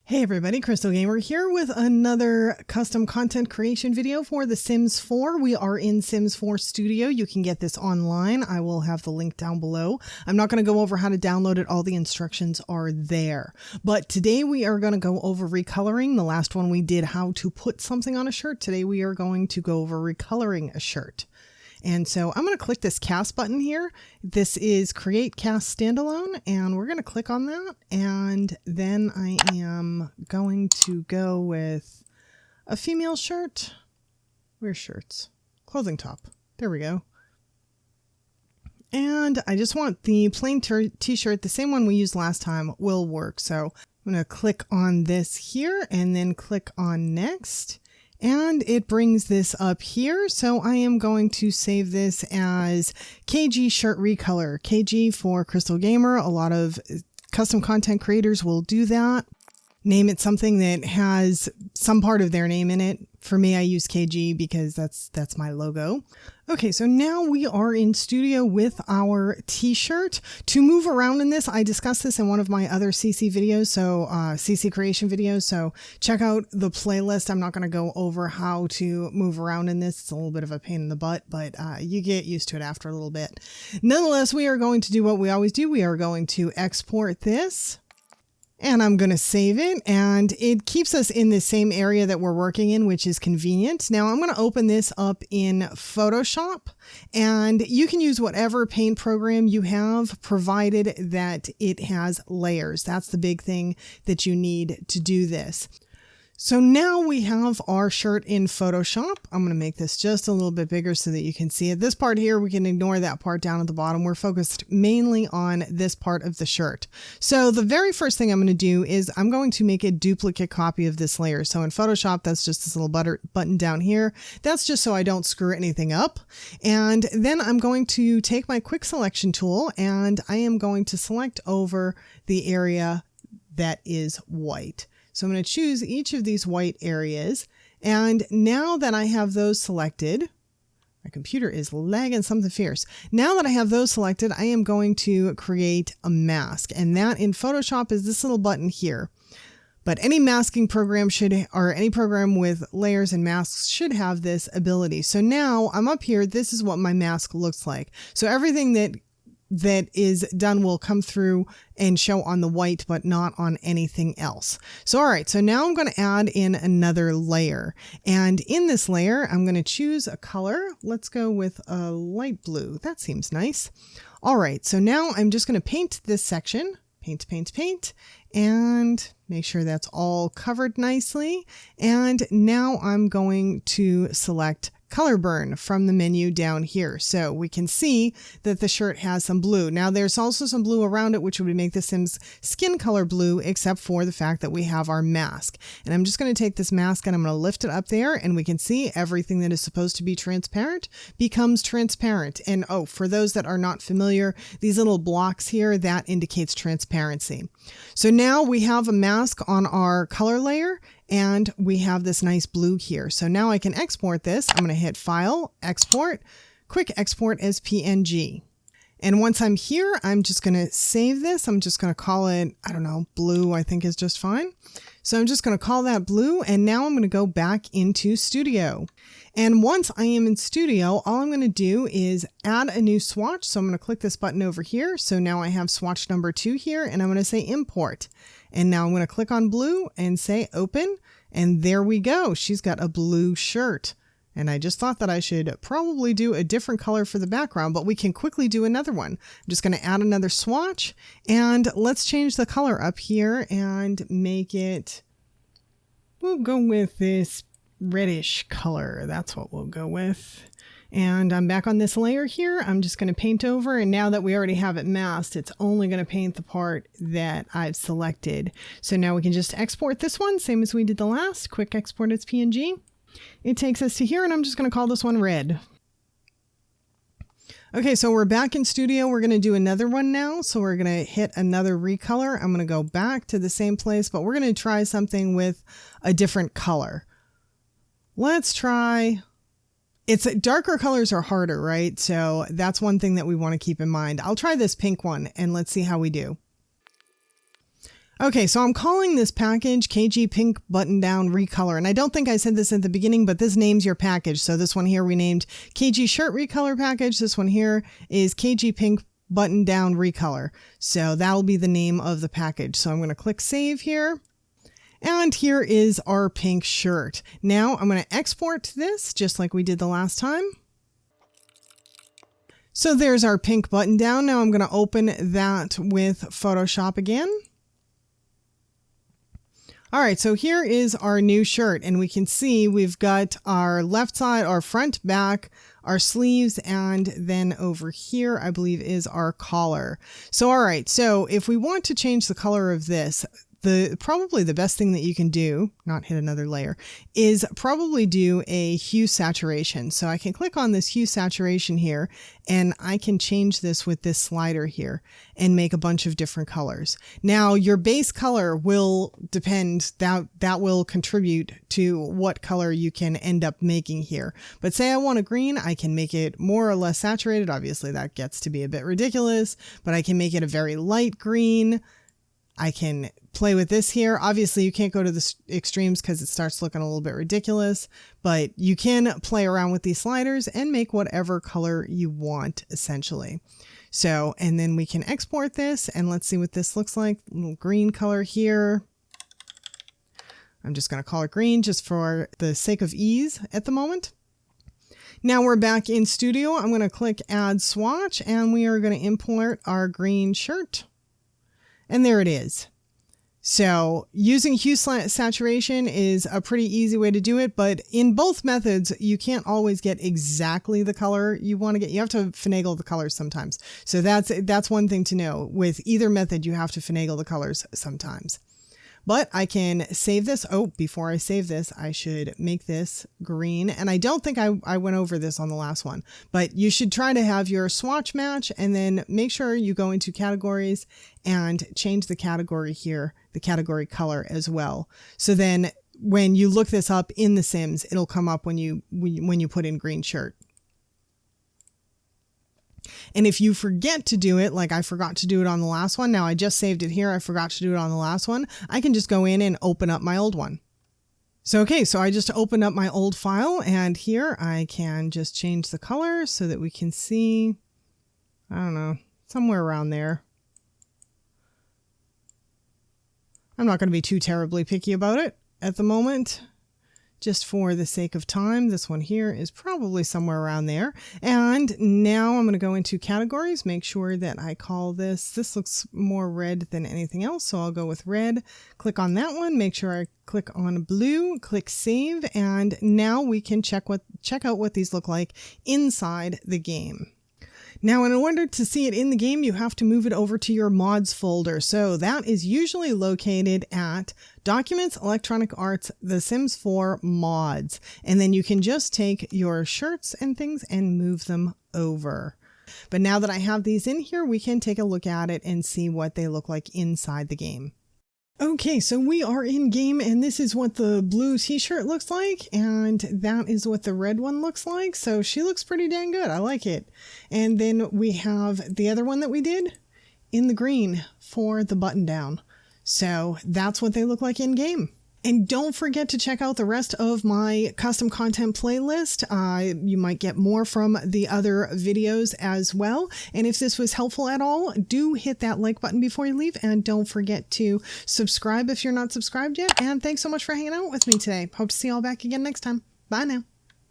Hey everybody, Crystal Gamer here with another custom content creation video for The Sims 4. We are in Sims 4 Studio. You can get this online. I will have the link down below. I'm not going to go over how to download it. All the instructions are there. But today we are going to go over recoloring. The last one we did how to put something on a shirt. Today we are going to go over recoloring a shirt. And so I'm going to click this cast button here. This is create cast standalone, and we're going to click on that. And then I am going to go with a female shirt. Where's shirts? Clothing top. There we go. And I just want the plain t-shirt, the same one we used last time will work. So I'm going to click on this here and then click on next. And it brings this up here. So I am going to save this as KG Shirt Recolor. KG for Crystal Gamer. A lot of custom content creators will do that. Name it something that has some part of their name in it. For me, I use KG because that's my logo. Okay, so now we are in studio with our t-shirt. To move around in this, I discussed this in one of my other CC videos, so CC creation videos. So check out the playlist. I'm not going to go over how to move around in this. It's a little bit of a pain in the butt, but you get used to it after a little bit. Nonetheless, we are going to do what we always do. We are going to export this. And I'm going to save it, and it keeps us in the same area that we're working in, which is convenient. Now I'm going to open this up in Photoshop, and you can use whatever paint program you have, provided that it has layers. That's the big thing that you need to do this. So now we have our shirt in Photoshop. I'm going to make this just a little bit bigger so that you can see it. This part here, we can ignore that part down at the bottom. We're focused mainly on this part of the shirt. So the very first thing I'm going to do is I'm going to make a duplicate copy of this layer. So in Photoshop, that's just this little button down here. That's just so I don't screw anything up. And then I'm going to take my quick selection tool and I am going to select over the area that is white. So I'm going to choose each of these white areas. And now that I have those selected, my computer is lagging something fierce. Now that I have those selected, I am going to create a mask. And that in Photoshop is this little button here. But any masking program or any program with layers and masks should have this ability. So now I'm up here. This is what my mask looks like. So everything that is done will come through and show on the white, but not on anything else. So, all right, so now I'm going to add in another layer. And in this layer, I'm going to choose a color. Let's go with a light blue. That seems nice. All right, so now I'm just going to paint this section. Paint, paint, paint, and make sure that's all covered nicely. And now I'm going to select color burn from the menu down here. So we can see that the shirt has some blue. Now there's also some blue around it, which would make the Sims skin color blue, except for the fact that we have our mask. And I'm just going to take this mask and I'm going to lift it up there, and we can see everything that is supposed to be transparent becomes transparent. And oh, for those that are not familiar, these little blocks here, that indicates transparency. So now we have a mask on our color layer, and we have this nice blue here. So now I can export this. I'm going to hit File, Export, Quick Export as PNG. And once I'm here, I'm just going to save this. I'm just going to call it, I don't know, blue, I think is just fine. So I'm just going to call that blue. And now I'm going to go back into Studio. And once I am in Studio, all I'm going to do is add a new swatch. So I'm going to click this button over here. So now I have swatch number 2 here, and I'm going to say import. And now I'm going to click on blue and say open. And there we go. She's got a blue shirt. And I just thought that I should probably do a different color for the background, but we can quickly do another one. I'm just going to add another swatch, and let's change the color up here and make it, we'll go with this reddish color. That's what we'll go with. And I'm back on this layer here. I'm just going to paint over. And now that we already have it masked, it's only going to paint the part that I've selected. So now we can just export this one, same as we did the last. Quick export as PNG. It takes us to here, and I'm just going to call this one red. Okay, so we're back in Studio. We're going to do another one now. So we're going to hit another recolor. I'm going to go back to the same place, but we're going to try something with a different color. Let's try... It's darker colors are harder, right? So that's one thing that we want to keep in mind. I'll try this pink one and let's see how we do. Okay, so I'm calling this package KG Pink Button Down Recolor. And I don't think I said this at the beginning, but this names your package. So this one here we named KG Shirt Recolor Package. This one here is KG Pink Button Down Recolor. So that'll be the name of the package. So I'm going to click Save here. And here is our pink shirt. Now I'm going to export this just like we did the last time. So there's our pink button down. Now I'm going to open that with Photoshop again. All right, so here is our new shirt, and we can see we've got our left side, our front, back, our sleeves, and then over here, I believe, is our collar. So, all right, so if we want to change the color of this, probably the best thing that you can do, not hit another layer, is probably do a hue saturation. So I can click on this hue saturation here, and I can change this with this slider here and make a bunch of different colors. Now your base color will depend, that will contribute to what color you can end up making here. But say I want a green, I can make it more or less saturated. Obviously that gets to be a bit ridiculous, but I can make it a very light green. I can play with this here. Obviously you can't go to the extremes because it starts looking a little bit ridiculous, but you can play around with these sliders and make whatever color you want essentially. So, and then we can export this and let's see what this looks like. A little green color here. I'm just going to call it green just for the sake of ease at the moment. Now we're back in Studio. I'm going to click Add Swatch and we are going to import our green shirt. And there it is. So using hue saturation is a pretty easy way to do it, but in both methods, you can't always get exactly the color you want to get. You have to finagle the colors sometimes. So that's one thing to know. With either method, you have to finagle the colors sometimes. But I can save this. Oh, before I save this, I should make this green. And I don't think I went over this on the last one, but you should try to have your swatch match and then make sure you go into categories and change the category here, the category color as well. So then when you look this up in The Sims, it'll come up when you put in green shirt. And if you forget to do it, like I forgot to do it on the last one, now I just saved it here, I forgot to do it on the last one, I can just go in and open up my old one. So, okay, so I just opened up my old file and here I can just change the color so that we can see, I don't know, somewhere around there. I'm not going to be too terribly picky about it at the moment. Just for the sake of time, this one here is probably somewhere around there. And now I'm going to go into categories, make sure that I call this looks more red than anything else. So I'll go with red, click on that one, make sure I click on blue, click save. And now we can check out what these look like inside the game. Now, in order to see it in the game, you have to move it over to your mods folder. So that is usually located at Documents, Electronic Arts, The Sims 4 Mods. And then you can just take your shirts and things and move them over. But now that I have these in here, we can take a look at it and see what they look like inside the game. Okay, so we are in game and this is what the blue t-shirt looks like and that is what the red one looks like. So she looks pretty dang good. I like it. And then we have the other one that we did in the green for the button down. So that's what they look like in game. And don't forget to check out the rest of my custom content playlist. You might get more from the other videos as well. And if this was helpful at all, do hit that like button before you leave. And don't forget to subscribe if you're not subscribed yet. And thanks so much for hanging out with me today. Hope to see you all back again next time. Bye now.